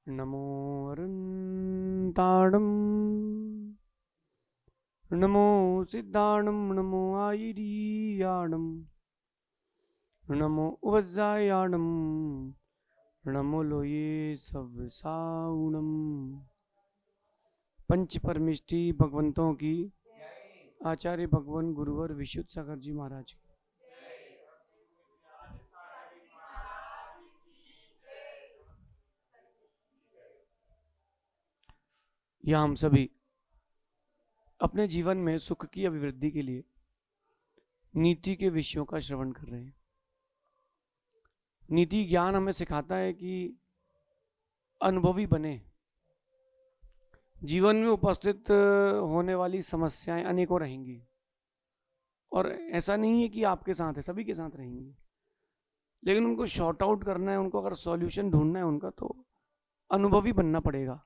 नमो अरन्ताणं नमो सिद्धाणं नमो आयिरीयाणं नमो वज्रायाणं नमो लोये सवसाउणम। पंच परमिष्टि भगवंतों की, आचार्य भगवान गुरुवर विशुद्ध सागर जी महाराज की। यह हम सभी अपने जीवन में सुख की अभिवृद्धि के लिए नीति के विषयों का श्रवण कर रहे हैं। नीति ज्ञान हमें सिखाता है कि अनुभवी बने। जीवन में उपस्थित होने वाली समस्याएं अनेकों रहेंगी और ऐसा नहीं है कि आपके साथ है, सभी के साथ रहेंगी, लेकिन उनको शॉर्ट आउट करना है, उनको अगर सॉल्यूशन ढूंढना है उनका, तो अनुभवी बनना पड़ेगा।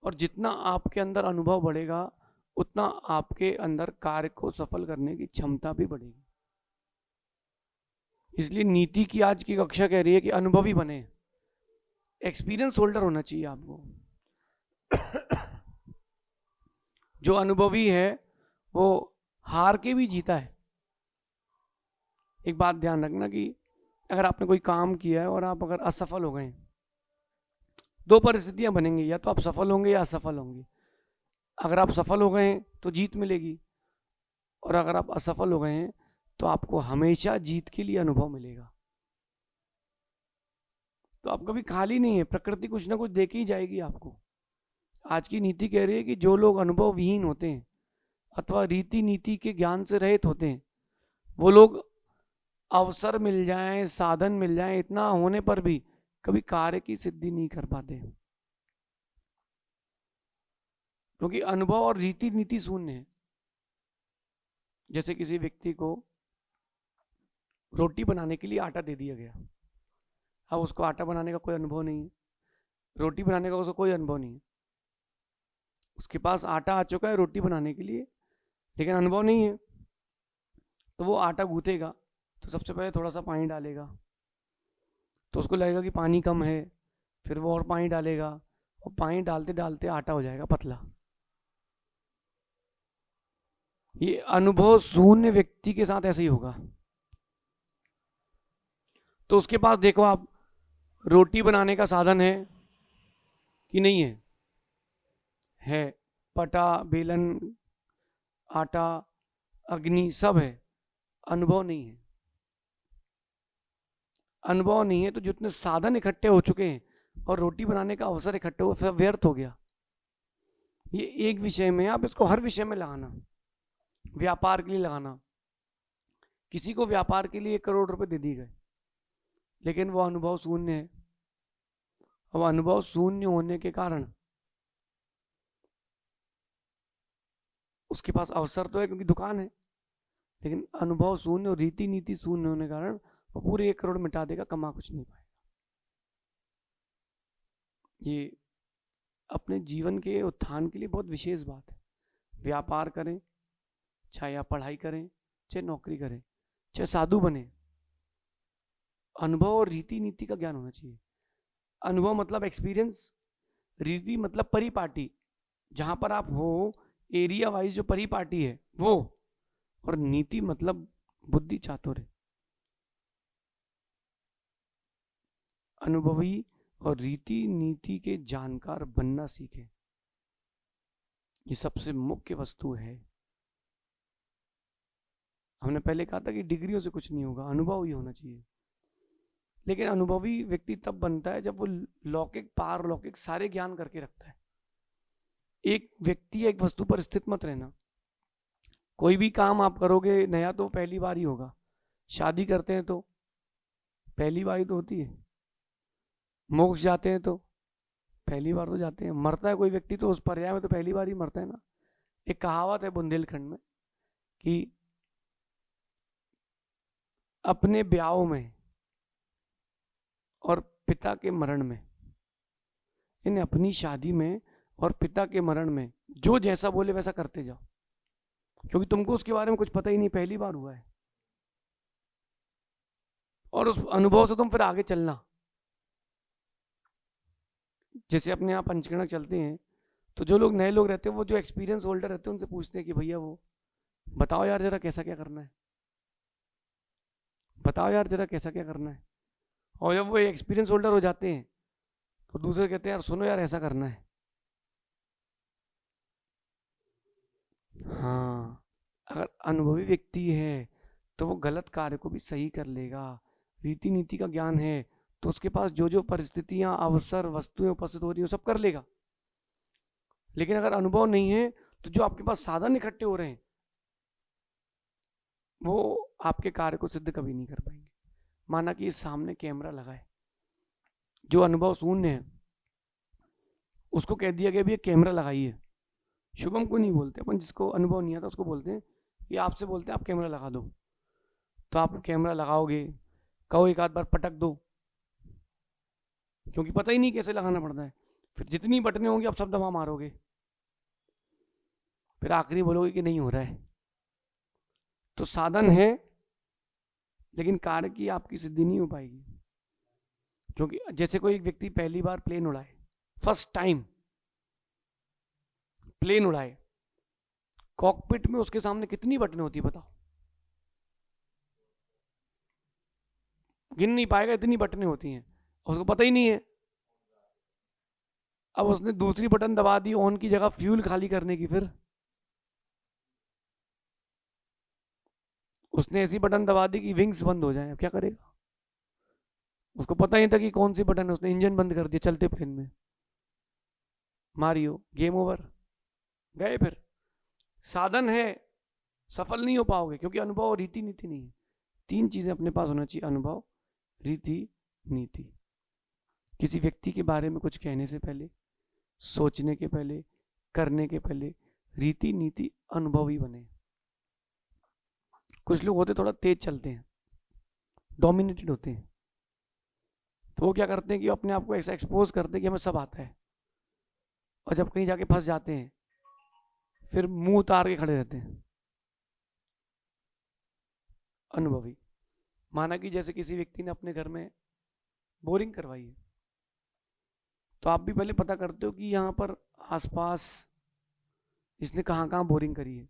और जितना आपके अंदर अनुभव बढ़ेगा उतना आपके अंदर कार्य को सफल करने की क्षमता भी बढ़ेगी। इसलिए नीति की आज की कक्षा कह रही है कि अनुभवी बने, एक्सपीरियंस होल्डर होना चाहिए आपको। जो अनुभवी है वो हार के भी जीता है। एक बात ध्यान रखना कि अगर आपने कोई काम किया है और आप अगर असफल हो गए, दो परिस्थितियां बनेंगी, या तो आप सफल होंगे या असफल होंगे। अगर आप सफल हो गए तो जीत मिलेगी, और अगर आप असफल हो गए हैं तो आपको हमेशा जीत के लिए अनुभव मिलेगा। तो आप कभी खाली नहीं है, प्रकृति कुछ ना कुछ दे के ही जाएगी आपको। आज की नीति कह रही है कि जो लोग अनुभव विहीन होते हैं अथवा रीति नीति के ज्ञान से रहित होते हैं, वो लोग अवसर मिल जाएं, साधन मिल जाएं, इतना होने पर भी कभी कार्य की सिद्धि नहीं कर पाते, क्योंकि अनुभव और रीति नीति शून्य है। जैसे किसी व्यक्ति को रोटी बनाने के लिए आटा दे दिया गया, अब उसको आटा बनाने का कोई अनुभव नहीं है, रोटी बनाने का उसको कोई अनुभव नहीं है। उसके पास आटा आ चुका है रोटी बनाने के लिए, लेकिन अनुभव नहीं है। तो वो आटा गूंथेगा तो सबसे पहले थोड़ा सा पानी डालेगा, तो उसको लगेगा कि पानी कम है, फिर वो और पानी डालेगा, और पानी डालते डालते आटा हो जाएगा पतला। ये अनुभव शून्य व्यक्ति के साथ ऐसे ही होगा। तो उसके पास देखो आप, रोटी बनाने का साधन है कि नहीं है? है। पटा, बेलन, आटा, अग्नि सब है, अनुभव नहीं है। अनुभव नहीं है तो जितने साधन इकट्ठे हो चुके हैं और रोटी बनाने का अवसर इकट्ठे हो, सब व्यर्थ हो गया। ये एक विषय में, आप इसको हर विषय में लगाना, व्यापार के लिए लगाना। किसी को व्यापार के लिए 1 करोड़ रुपए दे दिए गए, लेकिन वो अनुभव शून्य है। अब अनुभव शून्य होने के कारण उसके पास अवसर तो है क्योंकि दुकान है, लेकिन अनुभव शून्य और रीति नीति शून्य होने के कारण वो पूरे 1 करोड़ मिटा देगा, कमा कुछ नहीं पाएगा। ये अपने जीवन के उत्थान के लिए बहुत विशेष बात है। व्यापार करें, चाहे आप पढ़ाई करें, चाहे नौकरी करें, चाहे साधु बने, अनुभव और रीति नीति का ज्ञान होना चाहिए। अनुभव मतलब एक्सपीरियंस, रीति मतलब परिपाटी, जहां पर आप हो, एरिया वाइज जो परिपाटी है वो, और नीति मतलब बुद्धि चातुर्य। अनुभवी और रीति नीति के जानकार बनना सीखें, ये सबसे मुख्य वस्तु है। हमने पहले कहा था कि डिग्रियों से कुछ नहीं होगा, अनुभव ही होना चाहिए। लेकिन अनुभवी व्यक्ति तब बनता है जब वो लौकिक पारलौकिक सारे ज्ञान करके रखता है। एक व्यक्ति एक वस्तु पर स्थित मत रहना। कोई भी काम आप करोगे नया तो पहली बार ही होगा। शादी करते हैं तो पहली बार ही तो होती है, मोक्ष जाते हैं तो पहली बार तो जाते हैं, मरता है कोई व्यक्ति तो उस पर्याय में तो पहली बार ही मरता है ना। एक कहावत है बुंदेलखंड में कि अपने ब्याह में और पिता के मरण में, इन अपनी शादी में और पिता के मरण में जो जैसा बोले वैसा करते जाओ, क्योंकि तुमको उसके बारे में कुछ पता ही नहीं, पहली बार हुआ है। और उस अनुभव से तुम फिर आगे चलना। जैसे अपने यहाँ पंचकर्णक चलते हैं, तो जो लोग नए लोग रहते हैं वो जो एक्सपीरियंस होल्डर रहते हैं उनसे पूछते हैं कि भैया वो बताओ यार जरा कैसा क्या करना है, बताओ यार जरा कैसा क्या करना है। और जब वो एक्सपीरियंस होल्डर हो जाते हैं तो दूसरे कहते हैं यार सुनो यार ऐसा करना है। हाँ, अगर अनुभवी व्यक्ति है तो वो गलत कार्य को भी सही कर लेगा। रीति नीति का ज्ञान है तो उसके पास जो जो परिस्थितियां, अवसर, वस्तुएं उपस्थित हो रही है सब कर लेगा। लेकिन अगर अनुभव नहीं है तो जो आपके पास साधन इकट्ठे हो रहे हैं वो आपके कार्य को सिद्ध कभी नहीं कर पाएंगे। माना कि इस सामने कैमरा लगा है, जो अनुभव शून्य है उसको कह दिया गया भी ये कैमरा लगाइए। शुभम को नहीं बोलते अपन, जिसको अनुभव नहीं आता उसको बोलते हैं कि आपसे बोलते हैं आप कैमरा लगा दो, तो आप कैमरा लगाओगे, कहो एक आध बार पटक दो, क्योंकि पता ही नहीं कैसे लगाना पड़ता है। फिर जितनी बटनें होंगी आप सब दबा मारोगे, फिर आखिरी बोलोगे कि नहीं हो रहा है। तो साधन है लेकिन कार्य की आपकी सिद्धि नहीं हो पाएगी। क्योंकि जैसे कोई एक व्यक्ति पहली बार प्लेन उड़ाए, फर्स्ट टाइम प्लेन उड़ाए, कॉकपिट में उसके सामने कितनी बटनें होती बताओ, गिन नहीं पाएगा, इतनी बटनें होती हैं, उसको पता ही नहीं है। अब उसने दूसरी बटन दबा दी ऑन की जगह फ्यूल खाली करने की, फिर उसने ऐसी बटन दबा दी कि विंग्स बंद हो जाए, अब क्या करेगा? उसको पता ही था कि कौन सी बटन है, उसने इंजन बंद कर दिया चलते प्लेन में, मारियो, गेम ओवर, गए। फिर साधन है, सफल नहीं हो पाओगे क्योंकि अनुभव और रीति नीति नहीं है। तीन चीजें अपने पास होना चाहिए, अनुभव, रीति, नीति। किसी व्यक्ति के बारे में कुछ कहने से पहले, सोचने के पहले, करने के पहले रीति नीति अनुभवी बने। कुछ लोग होते थोड़ा तेज चलते हैं, डोमिनेटेड होते हैं, तो वो क्या करते हैं कि अपने आप को ऐसा एक्सपोज करते हैं कि हमें सब आता है, और जब कहीं जाके फंस जाते हैं फिर मुंह उतार के खड़े रहते हैं। अनुभवी, माना कि जैसे किसी व्यक्ति ने अपने घर में बोरिंग करवाई है, तो आप भी पहले पता करते हो कि यहाँ पर आसपास इसने कहाँ कहाँ बोरिंग करी है।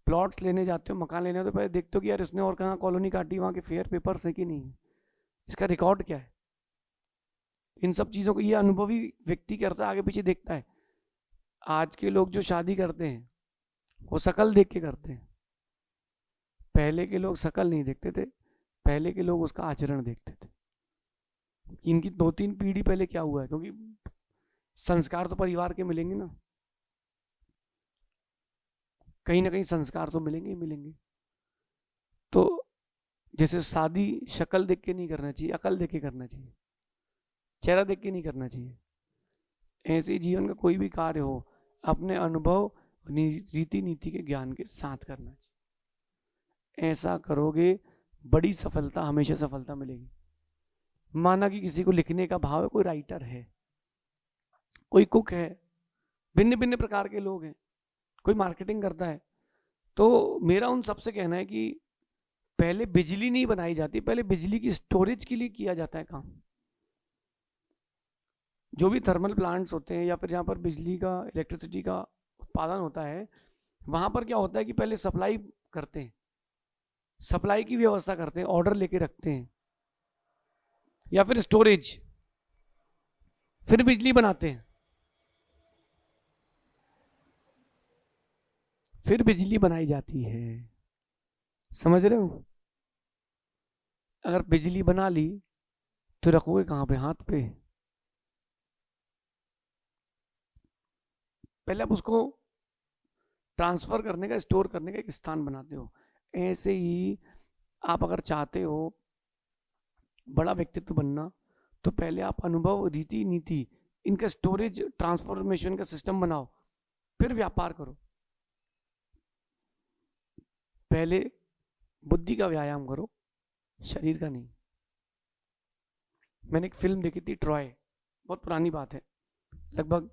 प्लॉट्स लेने जाते हो, मकान लेने हो, तो पहले देखते हो कि यार इसने और कहाँ कॉलोनी काटी, वहाँ के फेयर पेपर्स है कि नहीं है, इसका रिकॉर्ड क्या है। इन सब चीज़ों को ये अनुभवी व्यक्ति करता है, आगे पीछे देखता है। आज के लोग जो शादी करते हैं वो शकल देख के करते हैं, पहले के लोग शकल नहीं देखते थे, पहले के लोग उसका आचरण देखते थे। इनकी 2-3 पीढ़ी पहले क्या हुआ है, क्योंकि संस्कार तो परिवार के मिलेंगे ना, कहीं ना कहीं संस्कार तो मिलेंगे ही मिलेंगे। तो जैसे शादी शक्ल देख के नहीं करना चाहिए, अकल देख के करना चाहिए, चेहरा देख के नहीं करना चाहिए। ऐसे ही जीवन का कोई भी कार्य हो अपने अनुभव, रीति नीति के ज्ञान के साथ करना चाहिए। ऐसा करोगे बड़ी सफलता, हमेशा सफलता मिलेगी। माना कि किसी को लिखने का भाव है, कोई राइटर है, कोई कुक है, भिन्न भिन्न प्रकार के लोग हैं, कोई मार्केटिंग करता है, तो मेरा उन सबसे कहना है कि पहले बिजली नहीं बनाई जाती, पहले बिजली की स्टोरेज के लिए किया जाता है काम। जो भी थर्मल प्लांट्स होते हैं या फिर जहाँ पर बिजली का, इलेक्ट्रिसिटी का उत्पादन होता है, वहाँ पर क्या होता है कि पहले सप्लाई करते हैं, सप्लाई की व्यवस्था करते हैं, ऑर्डर लेके रखते हैं, या फिर स्टोरेज, फिर बिजली बनाते हैं, फिर बिजली बनाई जाती है। समझ रहे हो? अगर बिजली बना ली तो रखोगे कहाँ पे? हाथ पे। पहले आप उसको ट्रांसफर करने का, स्टोर करने का एक स्थान बनाते हो। ऐसे ही आप अगर चाहते हो बड़ा व्यक्तित्व बनना, तो पहले आप अनुभव, रीति नीति, इनका स्टोरेज, ट्रांसफॉर्मेशन का सिस्टम बनाओ, फिर व्यापार करो। पहले बुद्धि का व्यायाम करो, शरीर का नहीं। मैंने एक फिल्म देखी थी, ट्रॉय, बहुत पुरानी बात है, लगभग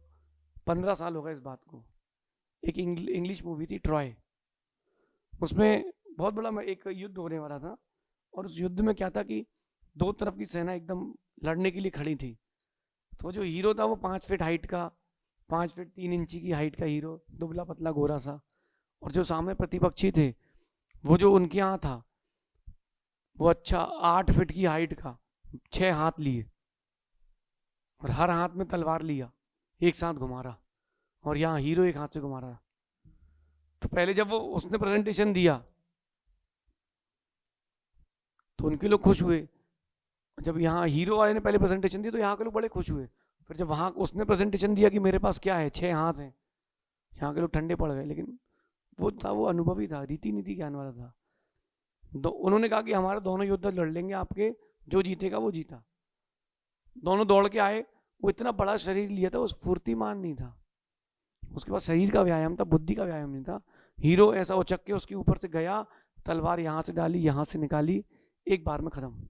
15 साल हो गए इस बात को। एक इंग्लिश मूवी थी ट्रॉय। उसमें बहुत बड़ा एक युद्ध होने वाला था, और उस युद्ध में क्या था कि दो तरफ की सेना एकदम लड़ने के लिए खड़ी थी। तो जो हीरो था वो 5 फीट हाइट का, 5 फीट 3 इंची की हाइट का हीरो, दुबला पतला गोरा सा, और जो सामने प्रतिपक्षी थे वो जो उनके यहाँ था वो अच्छा 8 फीट की हाइट का, 6 हाथ लिए और हर हाथ में तलवार लिया, एक साथ घुमा रहा, और यहाँ हीरो एक हाथ से घुमा रहा। तो पहले जब वो उसने प्रेजेंटेशन दिया तो उनके लोग खुश हुए, जब यहाँ हीरो वाले ने पहले प्रेजेंटेशन दिया तो यहाँ के लोग बड़े खुश हुए। फिर जब वहाँ उसने प्रेजेंटेशन दिया कि मेरे पास क्या है, 6 हाथ हैं, यहाँ के लोग ठंडे पड़ गए। लेकिन वो था, वो अनुभवी था, रीति नीति ज्ञान वाला था। उन्होंने कहा कि हमारे दोनों योद्धा लड़ लेंगे, आपके जो जीतेगा वो जीता। दोनों दौड़ के आए, वो इतना बड़ा शरीर लिया था, वो फुर्तीमान नहीं था, उसके पास शरीर का व्यायाम था, बुद्धि का व्यायाम नहीं था। हीरो ऐसा उचक के उसके ऊपर से गया, तलवार यहां से डाली, यहां से निकाली, एक बार में खत्म,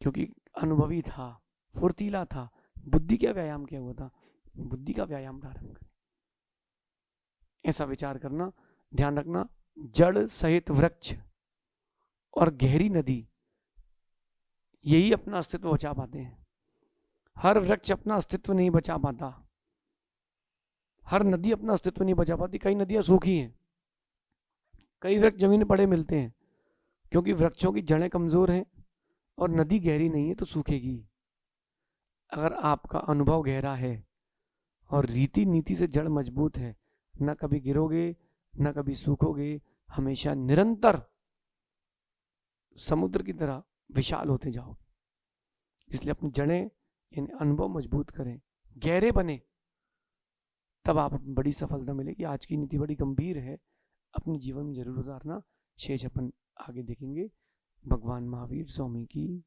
क्योंकि अनुभवी था, फुर्तीला था, बुद्धि का व्यायाम किया हुआ था, बुद्धि का व्यायाम प्रारंभ करें। ऐसा विचार करना, ध्यान रखना, जड़ सहित वृक्ष और गहरी नदी यही अपना अस्तित्व बचा पाते हैं। हर वृक्ष अपना अस्तित्व नहीं बचा पाता, हर नदी अपना अस्तित्व नहीं बचा पाती। कई नदियां सूखी हैं, कई वृक्ष जमीन में पड़े मिलते हैं, क्योंकि वृक्षों की जड़ें कमजोर हैं और नदी गहरी नहीं है तो सूखेगी। अगर आपका अनुभव गहरा है और रीति नीति से जड़ मजबूत है, न कभी गिरोगे, न कभी सूखोगे, हमेशा निरंतर समुद्र की तरह विशाल होते जाओगे। इसलिए अपनी जड़ें यानी अनुभव मजबूत करें, गहरे बने, तब आप बड़ी सफलता मिलेगी। आज की नीति बड़ी गंभीर है, अपने जीवन में जरूर उतारना। शेष अपन आगे देखेंगे। भगवान महावीर स्वामी की